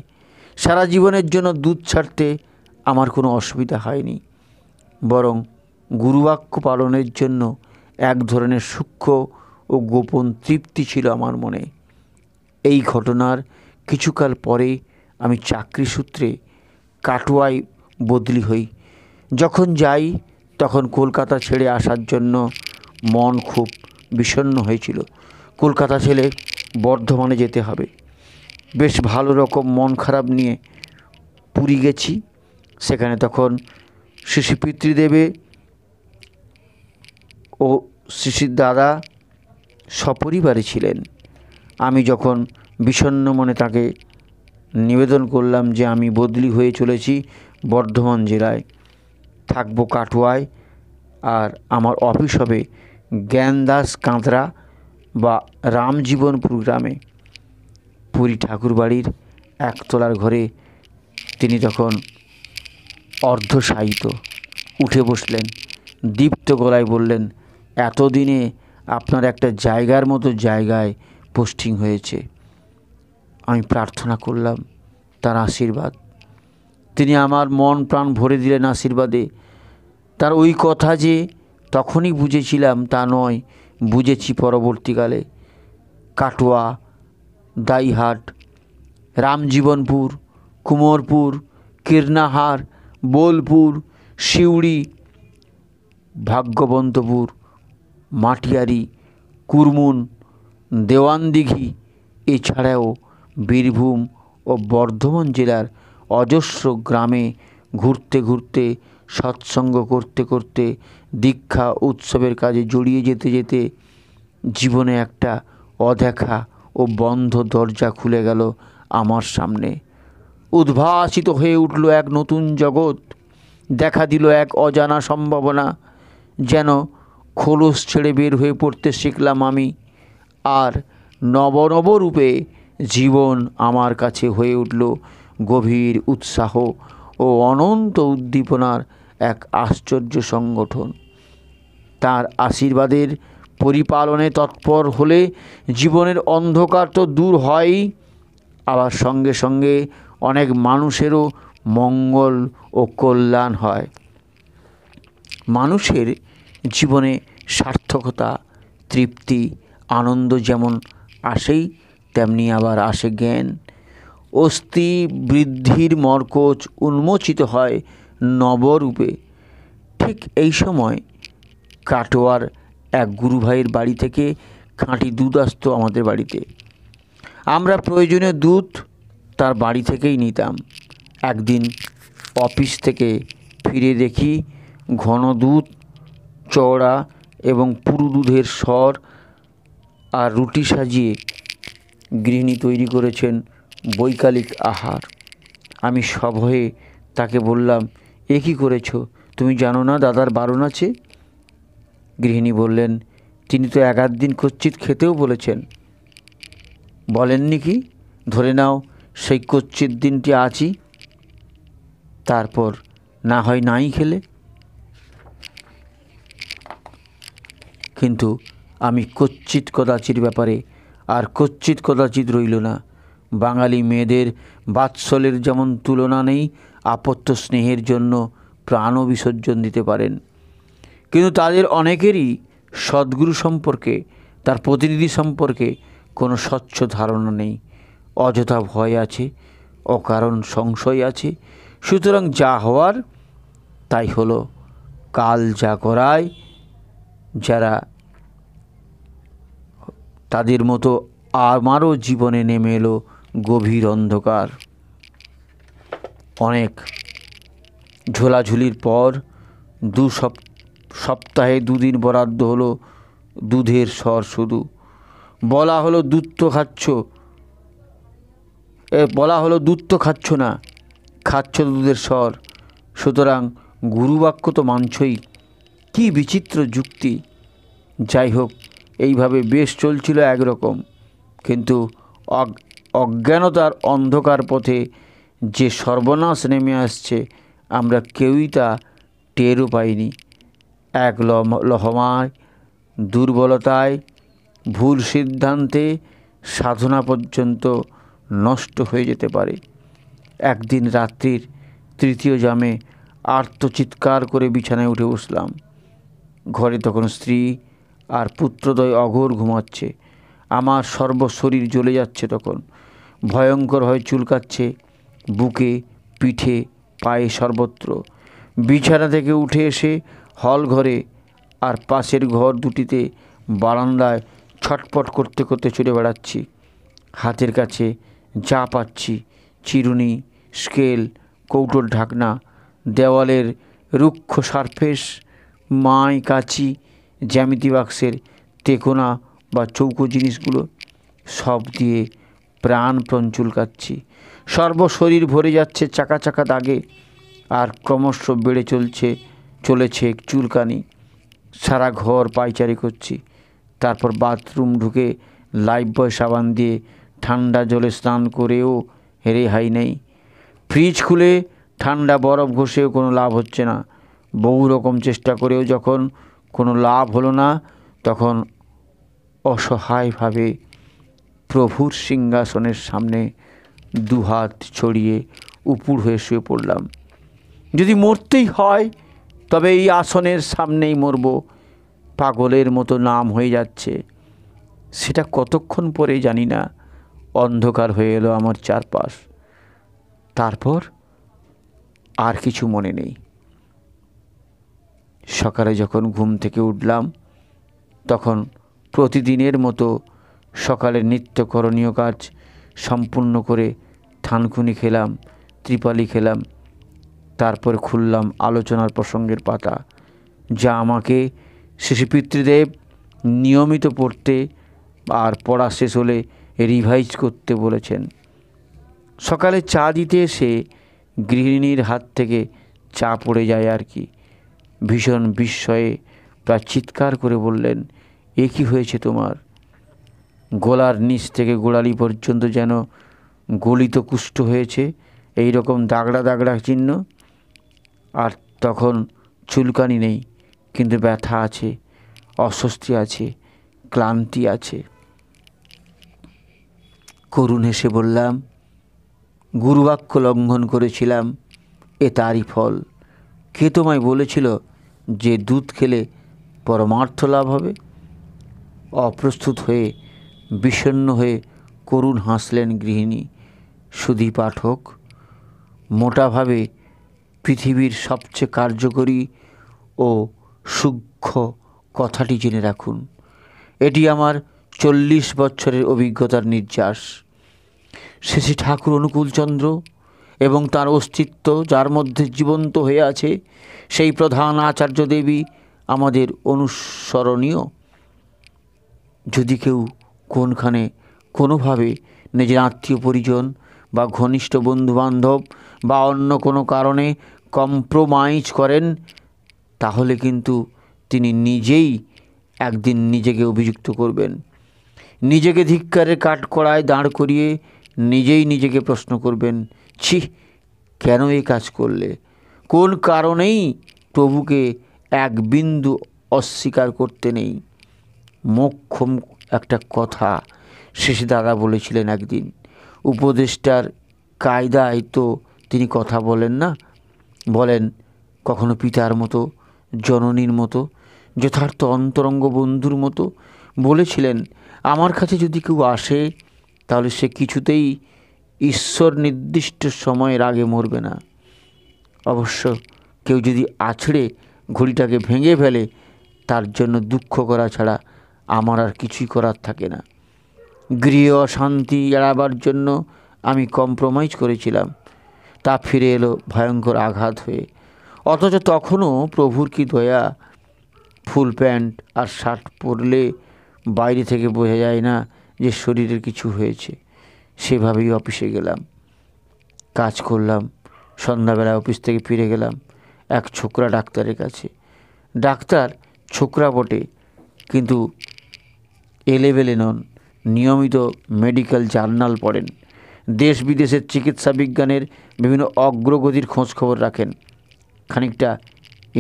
সারা জীবনের জন্য দুধ ছাড়তে আমার কোনো অসুবিধা হয়নি, বরং গুরুবাক্য পালনের জন্য এক ধরনের সূক্ষ্ম ও গোপন তৃপ্তি ছিল আমার মনে। এই ঘটনার কিছুকাল পরে আমি চাকরি সূত্রে কাটোয়ায় বদলি হই। যখন যাই তখন কলকাতা ছেড়ে আসার জন্য মন খুব বিষণ্ণ হয়েছিল। কলকাতা ছেড়ে বর্ধমানে যেতে হবে। বেশ ভালো রকম মন খারাপ নিয়ে পুরী গেছি। সেখানে তখন শ্রী পিতৃদেবে ও শ্রী দাদা সপরিবারে ছিলেন। আমি যখন বিষণ্ণ মনে তাকে নিবেদন করলাম যে আমি বদলি হয়ে চলেছি বর্ধমান জেলায়, থাকবো কাটোয়ায়, আর আমার অফিস হবে জ্ঞানদাস কাঁদরা বা রামজীবনপুর গ্রামে। পুরী ঠাকুরবাড়ির একতলার ঘরে তিনি তখন অর্ধশায়িত। উঠে বসলেন, দীপ্ত গলায় বললেন, এতদিনে আপনার একটা জায়গার মতো জায়গায় পোস্টিং হয়েছে। আমি প্রার্থনা করলাম তার আশীর্বাদ। তিনি আমার মন প্রাণ ভরে দিলেন আশীর্বাদে। তার ওই কথা যে তখনই বুঝেছিলাম তা নয়, বুঝেছি পরবর্তীকালে। কাটোয়া, দাইহাট, রামজীবনপুর, কুমোরপুর, কীর্ণাহার, বোলপুর, সিউড়ি, ভাগ্যবন্তপুর, মাটিয়ারি, কুরমুন, দেওয়ানদিঘি, এছাড়াও বীরভূম ও বর্ধমান জেলার অজস্র গ্রামে ঘুরতে ঘুরতে, সৎসঙ্গ করতে করতে, দীক্ষা উৎসবের কাজে জড়িয়ে যেতে যেতে জীবনে একটা অদেখা ও বন্ধ দরজা খুলে গেল আমার সামনে। উদ্ভাসিত হয়ে উঠল এক নতুন জগৎ, দেখা দিল এক অজানা সম্ভাবনা। যেন খোলস ছেড়ে বের হয়ে পড়তে শিখলাম আমি। আর নব নব রূপে জীবন আমার কাছে হয়ে উঠল গভীর উৎসাহ ও অনন্ত উদ্দীপনার এক আশ্চর্য সংগঠন। তার আশীর্বাদের পরিপালনে তৎপর হলে জীবনের অন্ধকার তো দূর হয়ই, আবার সঙ্গে সঙ্গে অনেক মানুষেরও মঙ্গল ও কল্যাণ হয়। মানুষের জীবনে সার্থকতা, তৃপ্তি, আনন্দ যেমন আসেই, তেমনি আবার আসে জ্ঞান। অস্থি বৃদ্ধির মরকজ উন্মোচিত হয় নবরূপে। ঠিক এই সময় কাটোয়ার এক গুরুভাইয়ের বাড়ি থেকে খাঁটি দুধ আসতো আমাদের বাড়িতে। আমরা প্রয়োজনীয় দুধ তার বাড়ি থেকেই নিতাম। একদিন অফিস থেকে ফিরে দেখি ঘন দুধ, চওড়া এবং পুরু দুধের সর আর রুটি সাজিয়ে গৃহিণী তৈরি করেছেন বৈকালিক আহার। আমি সভয়ে তাকে বললাম, এ কী করেছো? তুমি জানো না দাদার বারণ আছে? গৃহিণী বললেন, তিনি তো এক আধ দিন কচ্ছিৎ খেতেও বলেছেন। বলেননি কি? ধরে নাও সেই কচ্ছিৎ দিনটি আছি, তারপর না হয় নাই খেলে। কিন্তু আমি কচ্ছিৎ কদাচিৎ ব্যাপারে আর কচ্ছিৎ কদাচিৎ রইল না। বাঙালি মেয়েদের বাৎসল্যের যেমন তুলনা নেই, আপত্য স্নেহের জন্য প্রাণও বিসর্জন দিতে পারেন। কিন্তু তাদের অনেকেরই সদ্গুরু সম্পর্কে, তার প্রতিনিধি সম্পর্কে কোনো স্বচ্ছ ধারণা নেই। অযথা ভয় আছে, অকারণ সংশয় আছে। সুতরাং যা হওয়ার তাই হলো। কাল যা করায়, যারা তাদের মতো আমারও জীবনে নেমে এলো গভীর অন্ধকার। অনেক ঝোলাঝুলির পর সপ্তাহে 2 দিন বরাদ্দ হলো দুধের সর। শুধু বলা হলো দুধ তো খাচ্ছ না, খাচ্ছ দুধের স্বর। সুতরাং গুরুবাক্য তো মানছই। কী বিচিত্র যুক্তি! যাই হোক, এইভাবে বেশ চলছিল একরকম। কিন্তু অজ্ঞানতার অন্ধকার পথে যে সর্বনাশ নেমে আসছে, আমরা কেউই তা টেরও পাইনি। এক লহমায়, দুর্বলতায়, ভুল সিদ্ধান্তে সাধনা পর্যন্ত নষ্ট হয়ে যেতে পারে। একদিন রাত্রির 3য় জামে আর্তচিৎকার করে বিছানায় উঠে বসলাম। ঘরে তখন স্ত্রী আর পুত্রদ্বয় অঘোর ঘুমাচ্ছে। আমার সর্বশরীর জ্বলে যাচ্ছে তখন। ভয়ঙ্কর হয়ে চুলকাচ্ছে বুকে, পিঠে, পায়ে, সর্বত্র। বিছানা থেকে উঠে এসে হল ঘরে আর পাশের ঘর দুটিতে বারান্দায় ছটপট করতে করতে ছুটে বেড়াচ্ছি। হাতের কাছে যা পাচ্ছি, চিরুনি, স্কেল, কৌটোর ঢাকনা, দেওয়ালের রুক্ষ সারফেস, মাই, কাঁচি, জ্যামিতি বাক্সের তেকোনা বা চৌকো জিনিসগুলো সব দিয়ে প্রাণপণ চুলকাচ্ছি। সর্বশরীর ভরে যাচ্ছে চাকা চাকা দাগে, আর ক্রমশ বেড়ে চলেছে চুলকানি। সারা ঘর পায়চারি করছি। তারপর বাথরুম ঢুকে লাইফবয় সাবান দিয়ে ঠান্ডা জলে স্নান করেও রেহাই নেই। ফ্রিজ খুলে ঠান্ডা বরফ ঘষেও কোনো লাভ হচ্ছে না। বহু রকম চেষ্টা করেও যখন কোনো লাভ হলো না, তখন অসহায়ভাবে প্রভুর সিংহাসনের সামনে দুহাত ছড়িয়ে উপুড় হয়ে শুয়ে পড়লাম। যদি মরতেই হয়, তবে এই আসনের সামনেই মরব। পাগলের মতো নাম হয়ে যাচ্ছে। সেটা কতক্ষণ পরে জানি না। অন্ধকার হয়ে এলো আমার চারপাশ। তারপর আর কিছু মনে নেই। সকালে যখন ঘুম থেকে উঠলাম, তখন প্রতিদিনের মতো সকালের নিত্যকরণীয় কাজ সম্পূর্ণ করে থানকুনি খেলাম, ত্রিপালি খেলাম। তারপর খুললাম আলোচনার প্রসঙ্গের পাতা, যা আমাকে শ্রী পিতৃদেব নিয়মিত পড়তে আর পড়া শেষ হলে রিভাইজ করতে বলেছেন। সকালে চা দিতে এসে গৃহিণীর হাত থেকে চা পড়ে যায় আর কি। ভীষণ বিস্ময়ে প্রায় চিৎকার করে বললেন, এ কী হয়েছে তোমার? গলার নিচ থেকে গোড়ালি পর্যন্ত যেন গলিত কুষ্ঠ হয়েছে, এই রকম দাগড়া দাগড়া চিহ্ন। আর তখন চুলকানি নেই, কিন্তু ব্যথা আছে, অস্বস্তি আছে, ক্লান্তি আছে। করুণ হেসে বললাম, গুরুবাক্য লঙ্ঘন করেছিলাম, এ তারই ফল। কে তোমায় বলেছিল যে দুধ খেলে পরমার্থ লাভ হবে? অপ্রস্তুত হয়ে, বিষণ্ণ হয়ে করুণ হাসলেন গৃহিণী। সুধী পাঠক, মোটাভাবে পৃথিবীর সবচেয়ে কার্যকরী ও সূক্ষ্ম কথাটি জেনে রাখুন। এটি আমার 40 বছরের অভিজ্ঞতার নির্যাস। শ্রী ঠাকুর অনুকূলচন্দ্র এবং তার অস্তিত্ব যার মধ্যে জীবন্ত হয়ে আছে, সেই প্রধান আচার্য দেবী আমাদের অনুসরণীয়। যদি কেউ কোনখানে কোনোভাবে নিজের আত্মীয় পরিজন বা ঘনিষ্ঠ বন্ধুবান্ধব বা অন্য কোনো কারণে কম্প্রোমাইজ করেন, তাহলে কিন্তু তিনি নিজেই একদিন নিজেকে অভিযুক্ত করবেন। নিজেকে ধিক্কারের কাঠগড়ায় দাঁড় করিয়ে নিজেই নিজেকে প্রশ্ন করবেন, ছি, কেন এই কাজ করলে? কোন কারণেই প্রভুকে এক বিন্দু অস্বীকার করতে নেই। মোক্ষম একটা কথা শেষে দাদা বলেছিলেন একদিন, উপদেষ্টার কায়দায় তো তিনি কথা বলেন না, বলেন কখনো পিতার মতো, জননীর মতো, যথার্থ অন্তরঙ্গ বন্ধুর মতো। বলেছিলেন, আমার কাছে যদি কেউ আসে তাহলে সে কিছুতেই ঈশ্বর নির্দিষ্ট সময়ের আগে মরবে না। অবশ্য কেউ যদি আছড়ে ঘড়িটাকে ভেঙে ফেলে, তার জন্য দুঃখ করা ছাড়া আমার আর কিছুই করার থাকে না। গৃহ অশান্তি এড়াবার জন্য আমি কম্প্রোমাইজ করেছিলাম, তা ফিরে এলো ভয়ঙ্কর আঘাত হয়ে। অথচ তখনও প্রভুর কি দয়া! ফুল প্যান্ট আর শার্ট পরলে বাইরে থেকে বোঝা যায় না যে শরীরের কিছু হয়েছে। সেভাবেই অফিসে গেলাম, কাজ করলাম। সন্ধ্যাবেলা অফিস থেকে ফিরে গেলাম এক ছোকরা ডাক্তারের কাছে। ডাক্তার ছোকরা বটে, কিন্তু এলেবেলে নন, নিয়মিত মেডিকেল জার্নাল পড়েন, দেশ বিদেশের চিকিৎসা বিজ্ঞানের বিভিন্ন অগ্রগতির খোঁজ খবর রাখেন, খানিকটা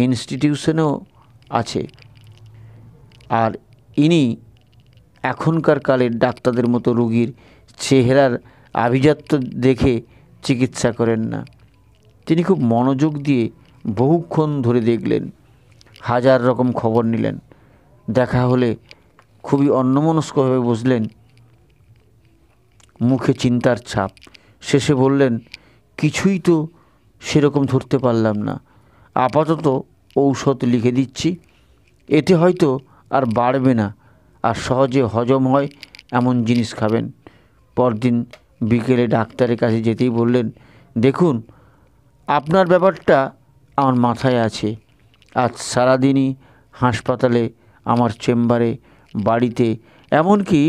ইনস্টিটিউশনও আছে। আর ইনি এখনকার কালের ডাক্তারদের মতো রোগীর চেহারার আভিজাত্য দেখে চিকিৎসা করেন না। তিনি খুব মনোযোগ দিয়ে বহুক্ষণ ধরে দেখলেন, হাজার রকম খবর নিলেন। দেখা হলে খুবই অন্যমনস্কভাবে বসলেন, মুখে চিন্তার ছাপ। শেষে বললেন, কিছুই তো সেরকম ধরতে পারলাম না, আপাতত ঔষধ লিখে দিচ্ছি, এতে হয়তো আর বাড়বে না, আর সহজে হজম হয় এমন জিনিস খাবেন। পরদিন বিকেলে ডাক্তারের কাছে যেতেই বললেন, দেখুন, আপনার ব্যাপারটা আমার মাথায় আছে। আজ সারাদিনই হাসপাতালে, আমার চেম্বারে, বাড়িতে, এমনকি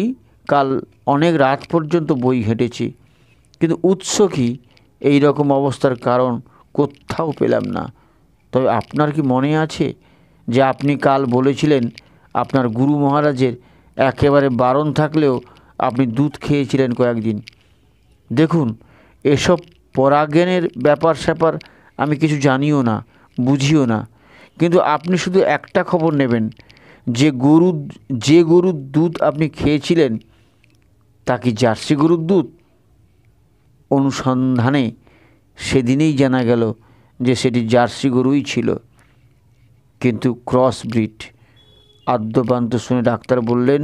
কাল অনেক রাত পর্যন্ত বই ঘেঁটেছি, কিন্তু উৎস কি এই রকম অবস্থার কারণ কোথাও পেলাম না। তবে আপনার কি মনে আছে যে আপনি কাল বলেছিলেন আপনার গুরু মহারাজের একেবারে বারণ থাকলেও আপনি দুধ খেয়েছিলেন কয়েকদিন? দেখুন, এসব পরাজ্ঞানের ব্যাপার স্যাপার আমি কিছু জানিও না, বুঝিও না, কিন্তু আপনি শুধু একটা খবর নেবেন, যে গরুর দুধ আপনি খেয়েছিলেন তা কি জার্সি গরুর দুধ? অনুসন্ধানে সেদিনেই জানা গেল যে সেটি জার্সি গরুই ছিল, কিন্তু ক্রস ব্রিড। আদ্যপান্ত শুনে ডাক্তার বললেন,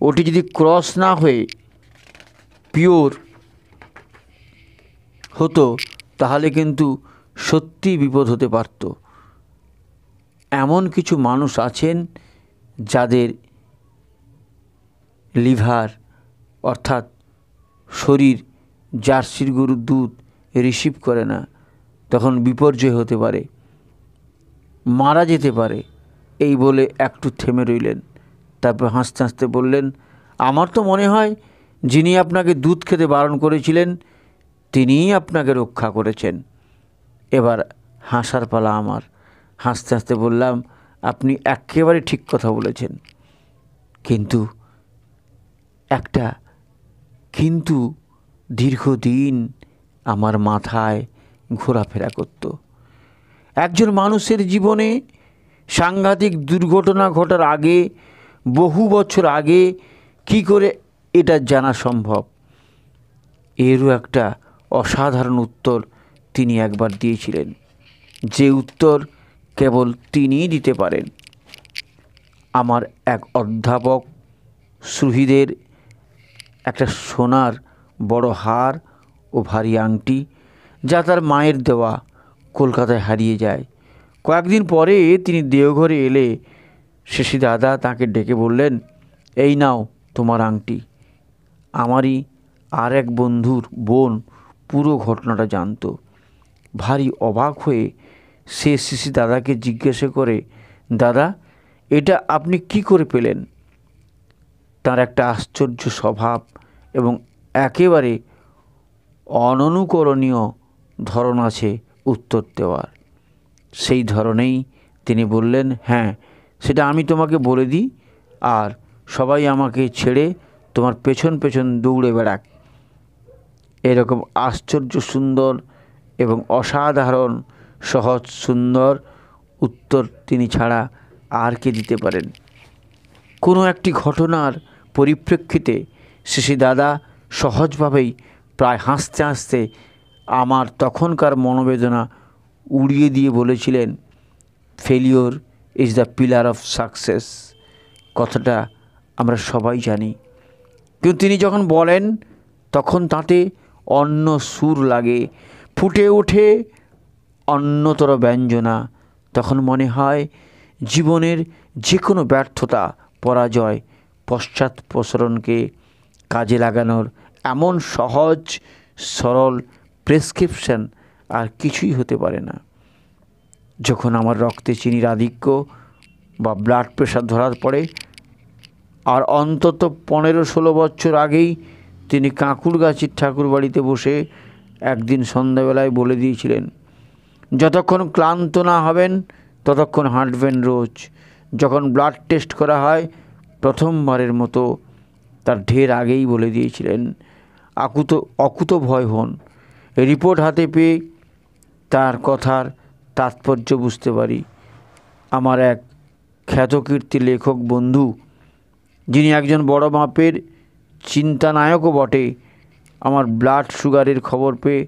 ওটি যদি ক্রস না হয়ে পিওর হতো তাহলে কিন্তু সত্যি বিপদ হতে পারত। এমন কিছু মানুষ আছেন যাদের লিভার অর্থাৎ শরীর জার্সির গরুর দুধ রিসিভ করে না, তখন বিপর্যয় হতে পারে, মারা যেতে পারে। এই বলে একটু থেমে রইলেন, তারপর হাসতে হাসতে বললেন, আমার তো মনে হয় যিনি আপনাকে দুধ খেতে বারণ করেছিলেন তিনিই আপনাকে রক্ষা করেছেন। এবার হাসার পালা আমার। হাসতে হাসতে বললাম, আপনি একেবারে ঠিক কথা বলেছেন, কিন্তু একটা কিন্তু দীর্ঘদিন আমার মাথায় ঘোরাফেরা করত। একজন মানুষের জীবনে সাংঘাতিক দুর্ঘটনা ঘটার আগে, বহু বছর আগে কি করে এটা জানা সম্ভব? এরও একটা অসাধারণ উত্তর তিনি একবার দিয়েছিলেন, যে উত্তর কেবল তিনিই দিতে পারেন। আমার এক অধ্যাপক সুহৃদের একটা সোনার বড় হার ও ভারী আংটি, যা তার মায়ের দেওয়া, কলকাতায় হারিয়ে যায়। কয়েকদিন পরে তিনি দেওঘরে এলে শেষী দাদা তাকে ডেকে বললেন, এই নাও তোমার আংটি। আমারই আর এক বন্ধুর বোন পুরো ঘটনাটা জানতো। ভারী অবাক হয়ে সে শেষী দাদাকে জিজ্ঞাসা করে, দাদা, এটা আপনি কি করে পেলেন? তার একটা আশ্চর্য স্বভাব এবং একেবারে অননুকরণীয় ধরন আছে উত্তর দেওয়ার। সেই ধরনেই তিনি বললেন, হ্যাঁ, সেটা আমি তোমাকে বলে দিই, আর সবাই আমাকে ছেড়ে তোমার পেছন পেছন দৌড়ে বেড়াক। এরকম আশ্চর্য সুন্দর এবং অসাধারণ সহজ সুন্দর উত্তর তিনি ছাড়া আর কে দিতে পারেন? কোনো একটি ঘটনার পরিপ্রেক্ষিতে শেষী দাদা সহজভাবেই, প্রায় হাসতে হাসতে আমার তখনকার মনোবেদনা উড়িয়ে দিয়ে বলেছিলেন, failure is the pillar of success. কথাটা আমরা সবাই জানি, কিন্তু তিনি যখন বলেন তখন তাতে অন্য সুর লাগে, ফুটে ওঠে অন্যতর ব্যঞ্জনা। তখন মনে হয় জীবনের যে কোনো ব্যর্থতা, পরাজয়, পশ্চাৎপসরণকে কাজে লাগানোর এমন সহজ সরল প্রেসক্রিপশন আর কিছুই হতে পারে না। যখন আমার রক্তে চিনির আধিক্য বা ব্লাড প্রেশার ধরার পড়ে, আর অন্তত 15-16 বছর আগেই তিনি কাঁকুড়গাছির ঠাকুর বাড়িতে বসে একদিন সন্ধ্যাবেলায় বলে দিয়েছিলেন, যতক্ষণ ক্লান্ত না হবেন ততক্ষণ হাঁটবেন রোজ। যখন ব্লাড টেস্ট করা হয় প্রথমবারের মতো, তার ঢের আগেই বলে দিয়েছিলেন, অকুত ভয় হন। রিপোর্ট হাতে পেয়ে তার কথার তাৎপর্য বুঝতে পারি। আমার এক খ্যাতকীর্তি লেখক বন্ধু, যিনি একজন বড় মাপের চিন্তানায়কও বটে, আমার ব্লাড সুগারের খবর পেয়ে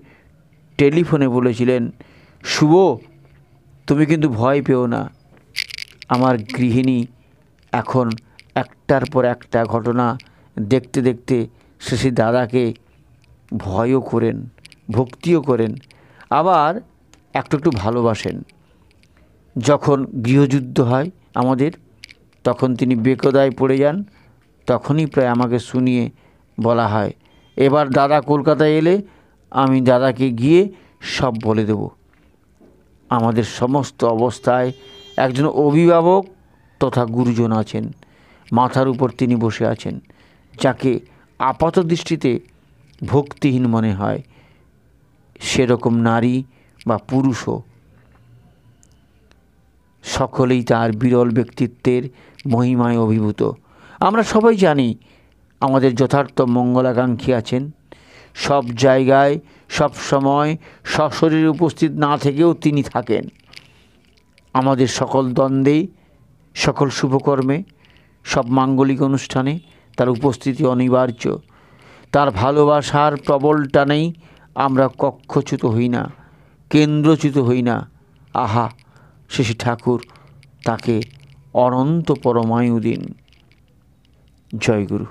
টেলিফোনে বলেছিলেন, শুভ, তুমি কিন্তু ভয় পেও না। আমার গৃহিণী এখন একটার পর একটা ঘটনা দেখতে দেখতে শেষে দাদাকে ভয়ও করেন, ভক্তিও করেন, আবার একটু একটু ভালোবাসেন। যখন গৃহযুদ্ধ হয় আমাদের, তখন তিনি বেকদায় পড়ে যান। তখনই প্রায় আমাকে শুনিয়ে বলা হয়, এবার দাদা কলকাতায় এলে আমি দাদাকে গিয়ে সব বলে দেব। আমাদের সমস্ত অবস্থায় একজন অভিভাবক তথা গুরুজন আছেন, মাথার উপর তিনি বসে আছেন, যাকে আপাত দৃষ্টিতে ভক্তিহীন মনে হয়, সেরকম নারী বা পুরুষও সকলেই তার বিরল ব্যক্তিত্বের মহিমায় অভিভূত। আমরা সবাই জানি আমাদের যথার্থ মঙ্গলাকাঙ্ক্ষী আছেন। সব জায়গায় সব সময় সশরীরে উপস্থিত না থেকেও তিনি থাকেন। আমাদের সকল দ্বন্দ্বে, সকল শুভকর্মে, সব মাঙ্গলিক অনুষ্ঠানে তার উপস্থিতি অনিবার্য। তার ভালোবাসার প্রবল টানেই আমরা কক্ষচ্যুত হই না, কেন্দ্রচ্যুত হই না। আহা, শেষী ঠাকুর তাকে অনন্ত পরমায়ু দিন। জয় গুরু।